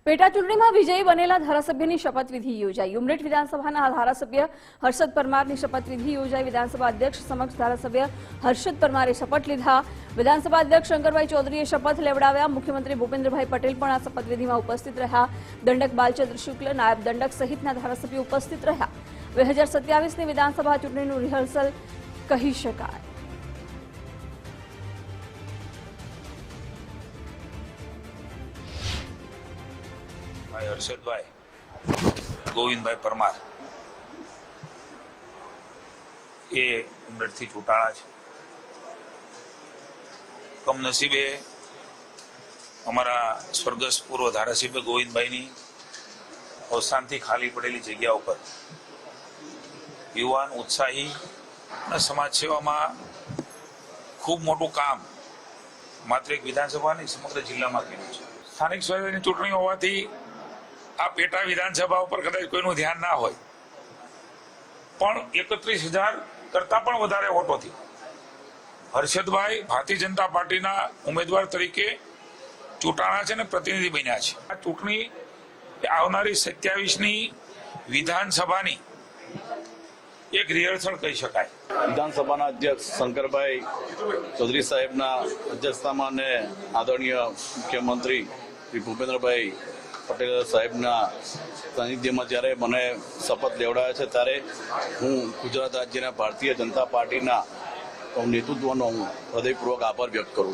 પેટા ચૂંટણીમાં વિજયી બનેલા ધારાસભ્યની શપથવિધિ યોજાઈ। ઉમરેઠ વિધાનસભાના ધારાસભ્ય હર્ષદ પરમારની શપથવિધિ યોજાઈ। વિધાનસભા અધ્યક્ષ સમક્ષ ધારાસભ્ય હર્ષદ પરમારે શપથ લીધા। વિધાનસભા અધ્યક્ષ શંકરભાઈ ચૌધરીએ શપથ લેવડાવ્યા। મુખ્યમંત્રી ભૂપેન્દ્રભાઈ પટેલ પણ આ શપથવિધિમાં ઉપસ્થિત રહ્યા। દંડક બાલચંદ્ર શુક્લ, નાયબ દંડક સહિતના ધારાસભ્યો ઉપસ્થિત રહ્યા। 2027ની વિધાનસભા ચૂંટણીનું રિહર્સલ કહી શકાય। હર્ષદભાઈ ગોવિંદભાઈ પરમાર એ ઉમરેઠથી ચૂંટાણા છે। કમનસીબે અમારા સ્વર્ગસ્થ પૂર્વ ધારાસભ્ય ગોવિંદભાઈની અવસાનથી ખાલી પડેલી જગ્યા ઉપર યુવાન, ઉત્સાહી અને સમાજ સેવામાં ખૂબ મોટું કામ માત્ર એક વિધાનસભાની સમગ્ર જિલ્લામાં કર્યું છે। સ્થાનિક સ્વરાજ્યની ચૂંટણી હોવાથી આ પેટા વિધાનસભા ઉપર કદાચ કોઈનું ધ્યાન ના હોય, પણ 31,000 કરતા પણ વધારે વોટોથી હર્ષદભાઈ ભારતીય જનતા પાર્ટીના ઉમેદવાર તરીકે ચૂંટાણા છે અને પ્રતિનિધિ બન્યા છે। આ ચૂંટણી આવનારી 27ની વિધાનસભાની એક રિહર્સલ કહી શકાય। વિધાનસભાના અધ્યક્ષ શંકરભાઈ ચૌધરી સાહેબના અધ્યક્ષતામાં અને આદરણીય મુખ્યમંત્રી શ્રી ભૂપેન્દ્રભાઈ પટેલ સાહેબના સાનિધ્યમાં જ્યારે મને શપથ લેવડાવ્યા છે, ત્યારે હું ગુજરાત રાજ્યના ભારતીય જનતા પાર્ટીના નેતૃત્વનો હૃદયપૂર્વક આભાર વ્યક્ત કરું છું।